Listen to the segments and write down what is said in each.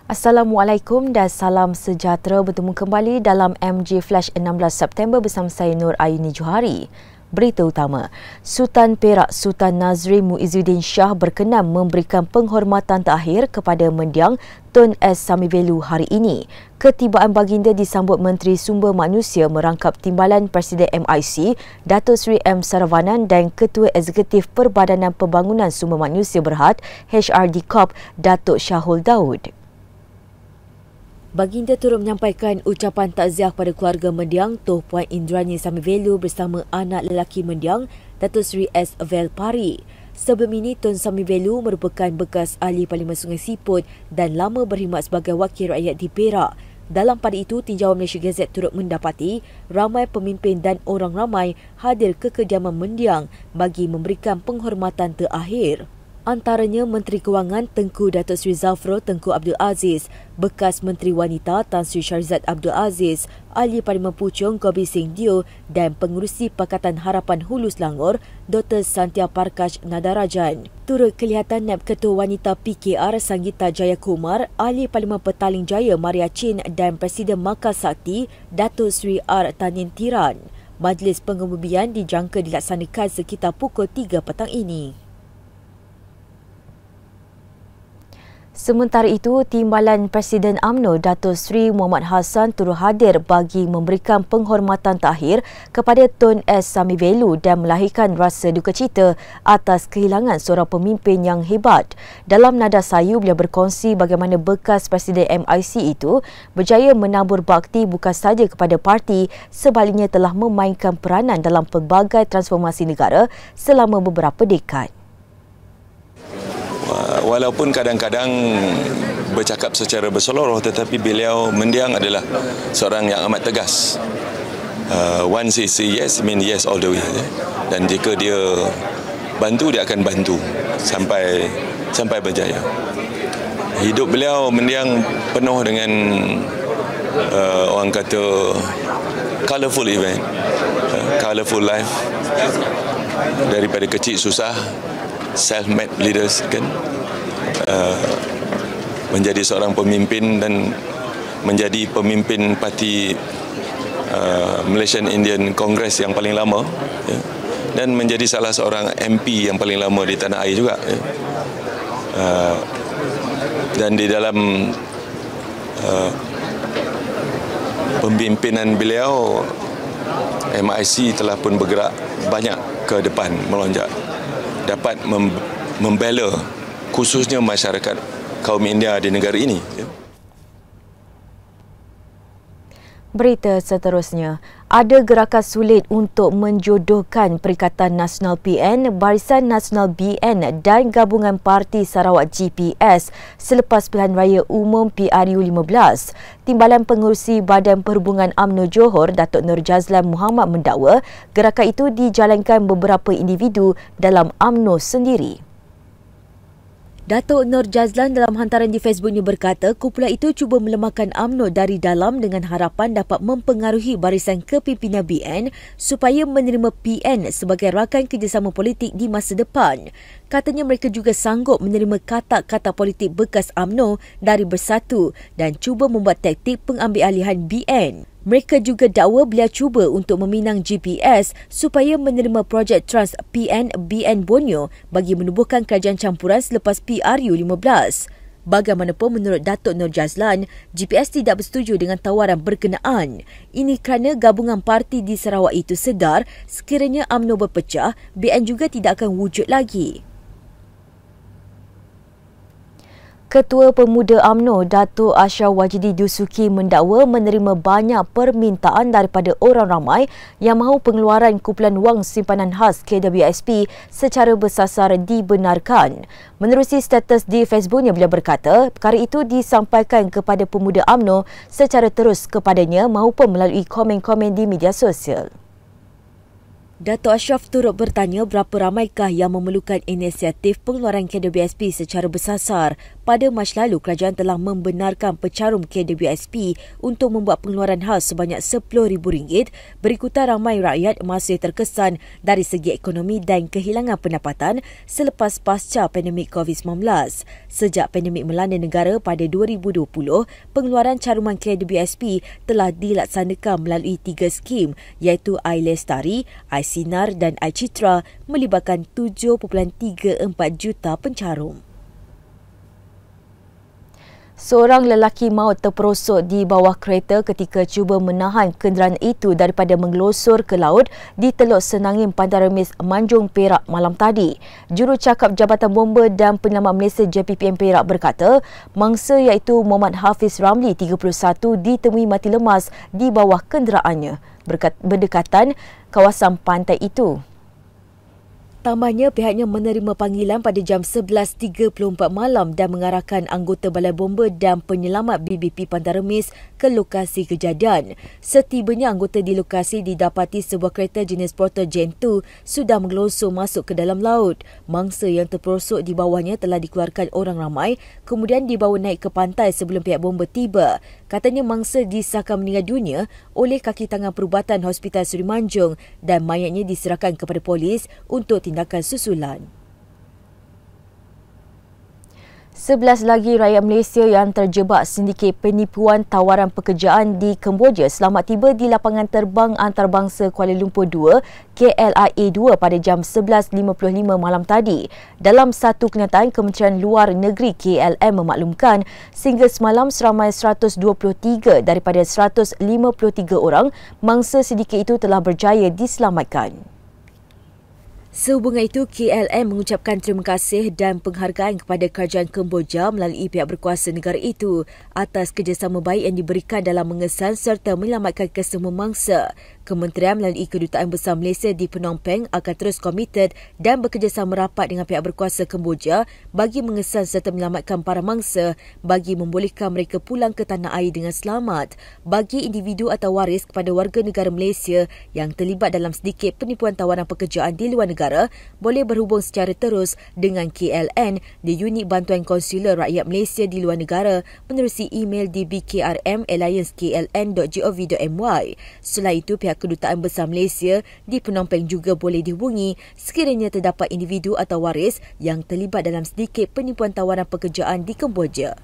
Assalamualaikum dan salam sejahtera, bertemu kembali dalam MJ Flash 16 September bersama saya Nur Ayuni Johari. Berita utama, Sultan Perak Sultan Nazri Muizzuddin Shah berkenan memberikan penghormatan terakhir kepada mendiang Tun S. Samivelu hari ini. Ketibaan baginda disambut Menteri Sumber Manusia merangkap Timbalan Presiden MIC, Dato' Seri M. Saravanan dan Ketua Eksekutif Perbadanan Pembangunan Sumber Manusia Berhad HRD Corp, Dato' Syahul Daud. Baginda turut menyampaikan ucapan takziah kepada keluarga mendiang Tuh Puan Indrani Samivelu bersama anak lelaki mendiang Dato' Seri S. Velpari. Sebelum ini, Tun Samivelu merupakan bekas ahli Parlimen Sungai Siput dan lama berkhidmat sebagai wakil rakyat di Perak. Dalam pada itu, tinjauan Malaysia Gazette turut mendapati ramai pemimpin dan orang ramai hadir ke kediaman mendiang bagi memberikan penghormatan terakhir. Antaranya Menteri Kewangan Tengku Dato' Seri Zafrul Tengku Abdul Aziz, bekas Menteri Wanita Tan Sri Syarizat Abdul Aziz, Ahli Parlimen Puchong Gobi Singh Dio dan Pengerusi Pakatan Harapan Hulu Selangor Dr. Santia Parkash Nadarajan. Turut kelihatan Naib Ketua Wanita PKR Sanggita Jayakumar, Ahli Parlimen Petaling Jaya Maria Chin dan Presiden Makar Sakti Dato' Seri R. Tanin Tiran. Majlis pengemudian dijangka dilaksanakan sekitar pukul 3 petang ini. Sementara itu, Timbalan Presiden UMNO Dato' Seri Muhammad Hassan turut hadir bagi memberikan penghormatan terakhir kepada Tun S. Samivelu dan melahirkan rasa duka cita atas kehilangan seorang pemimpin yang hebat. Dalam nada sayu, beliau berkongsi bagaimana bekas Presiden MIC itu berjaya menabur bakti bukan sahaja kepada parti, sebaliknya telah memainkan peranan dalam pelbagai transformasi negara selama beberapa dekad. Walaupun kadang-kadang bercakap secara berseloroh, tetapi beliau mendiang adalah seorang yang amat tegas. Once he say yes, mean yes all the way. Dan jika dia bantu, dia akan bantu sampai berjaya. Hidup beliau mendiang penuh dengan orang kata colourful event, colourful life. Daripada kecil susah, self-made leaders kan, menjadi seorang pemimpin dan menjadi pemimpin parti Malaysian Indian Congress yang paling lama, ya, dan menjadi salah seorang MP yang paling lama di tanah air juga, ya. Dan di dalam pemimpinan beliau, MIC telah pun bergerak banyak ke depan, melonjak, dapat membela khususnya masyarakat kaum India di negara ini. Berita seterusnya, ada gerakan sulit untuk menjodohkan Perikatan Nasional PN, Barisan Nasional BN dan Gabungan Parti Sarawak GPS selepas pilihan raya umum PRU 15. Timbalan Pengerusi Badan Perhubungan UMNO Johor, Datuk Nur Jazlan Muhammad mendakwa gerakan itu dijalankan beberapa individu dalam UMNO sendiri. Datuk Nur Jazlan dalam hantaran di Facebooknya berkata kumpulan itu cuba melemahkan UMNO dari dalam dengan harapan dapat mempengaruhi barisan kepimpinan BN supaya menerima PN sebagai rakan kerjasama politik di masa depan. Katanya mereka juga sanggup menerima kata-kata politik bekas UMNO dari Bersatu dan cuba membuat taktik pengambilalihan BN. Mereka juga dakwa beliau cuba untuk meminang GPS supaya menerima projek Trans PN-BN Borneo bagi menubuhkan kerajaan campuran selepas PRU 15. Bagaimanapun menurut Datuk Nur Jazlan, GPS tidak bersetuju dengan tawaran berkenaan. Ini kerana gabungan parti di Sarawak itu sedar sekiranya UMNO berpecah, BN juga tidak akan wujud lagi. Ketua Pemuda UMNO Datuk Ashraf Wajidi Dusuki mendakwa menerima banyak permintaan daripada orang ramai yang mahu pengeluaran kumpulan wang simpanan khas KWSP secara bersasar dibenarkan. Menerusi status di Facebooknya, beliau berkata perkara itu disampaikan kepada pemuda UMNO secara terus kepadanya maupun melalui komen-komen di media sosial. Datuk Ashraf turut bertanya berapa ramaikah yang memerlukan inisiatif pengeluaran KWSP secara bersasar. pada Mac lalu kerajaan telah membenarkan pecarum KWSP untuk membuat pengeluaran khas sebanyak RM10,000 berikutan ramai rakyat masih terkesan dari segi ekonomi dan kehilangan pendapatan selepas pasca pandemik COVID-19. Sejak pandemik melanda negara pada 2020, pengeluaran caruman KWSP telah dilaksanakan melalui 3 skim iaitu iLestari, iSinar dan iCitra melibatkan 7.34 juta pencarum. Seorang lelaki maut terperosok di bawah kereta ketika cuba menahan kenderaan itu daripada menggelosor ke laut di Teluk Senangin, Pantai Remis, Manjung, Perak malam tadi. Jurucakap Jabatan Bomba dan Penyelamat Malaysia JPPM Perak berkata, mangsa iaitu Muhammad Hafiz Ramli, 31, ditemui mati lemas di bawah kenderaannya berdekatan kawasan pantai itu. Tambahnya, pihaknya menerima panggilan pada jam 11.34 malam dan mengarahkan anggota Balai Bomba dan Penyelamat BBP Pantai Remis ke lokasi kejadian. Setibanya anggota di lokasi didapati sebuah kereta jenis Porter Gen 2 sudah menggelosor masuk ke dalam laut. Mangsa yang terperosok di bawahnya telah dikeluarkan orang ramai kemudian dibawa naik ke pantai sebelum pihak bomba tiba. Katanya mangsa disahkan meninggal dunia oleh kaki tangan perubatan Hospital Seri Manjung dan mayatnya diserahkan kepada polis untuk tindakan susulan. 11 lagi rakyat Malaysia yang terjebak sindiket penipuan tawaran pekerjaan di Kemboja selamat tiba di lapangan terbang antarabangsa Kuala Lumpur 2 KLIA 2 pada jam 11.55 malam tadi. Dalam satu kenyataan, Kementerian Luar Negeri KLM memaklumkan sehingga semalam seramai 123 daripada 153 orang mangsa sindiket itu telah berjaya diselamatkan. Sehubungan itu, KLM mengucapkan terima kasih dan penghargaan kepada kerajaan Kemboja melalui pihak berkuasa negara itu atas kerjasama baik yang diberikan dalam mengesan serta menyelamatkan kesemua mangsa. Kementerian melalui Kedutaan Besar Malaysia di Phnom Penh akan terus komited dan bekerjasama rapat dengan pihak berkuasa Kemboja bagi mengesan serta menyelamatkan para mangsa bagi membolehkan mereka pulang ke tanah air dengan selamat. Bagi individu atau waris kepada warga negara Malaysia yang terlibat dalam sedikit penipuan tawaran pekerjaan di luar negara, boleh berhubung secara terus dengan KLN di Unit Bantuan Konsular Rakyat Malaysia di luar negara menerusi email di bkrm@alliancekln.gov.my. Selain itu, pihak Kedutaan Besar Malaysia di Phnom Penh juga boleh dihubungi sekiranya terdapat individu atau waris yang terlibat dalam sedikit penipuan tawaran pekerjaan di Kemboja.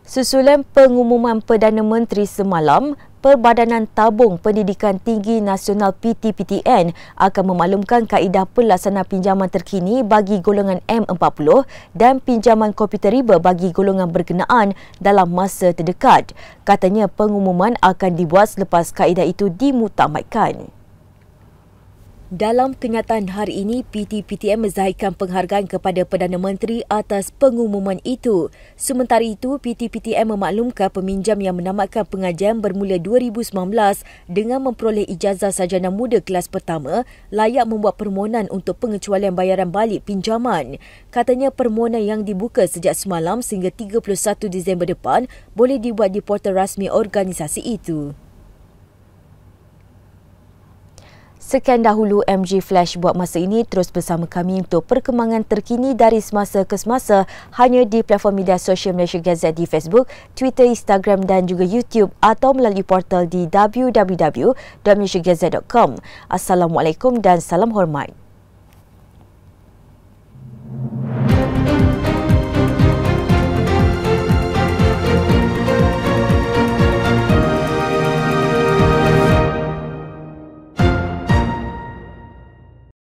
Susulan pengumuman Perdana Menteri semalam, Perbadanan Tabung Pendidikan Tinggi Nasional PTPTN akan memaklumkan kaedah pelaksanaan pinjaman terkini bagi golongan M40 dan pinjaman komputer riba bagi golongan berkenaan dalam masa terdekat. Katanya pengumuman akan dibuat selepas kaedah itu dimuktamadkan. Dalam kenyataan hari ini, PTPTN menzahirkan penghargaan kepada Perdana Menteri atas pengumuman itu. Sementara itu, PTPTN memaklumkan peminjam yang menamatkan pengajian bermula 2019 dengan memperoleh ijazah sarjana muda kelas pertama layak membuat permohonan untuk pengecualian bayaran balik pinjaman. Katanya permohonan yang dibuka sejak semalam sehingga 31 Disember depan boleh dibuat di portal rasmi organisasi itu. Sekian dahulu MG Flash buat masa ini. Terus bersama kami untuk perkembangan terkini dari semasa ke semasa hanya di platform media sosial Malaysia Gazette di Facebook, Twitter, Instagram dan juga YouTube atau melalui portal di www.malaysiagazette.com. Assalamualaikum dan salam hormat.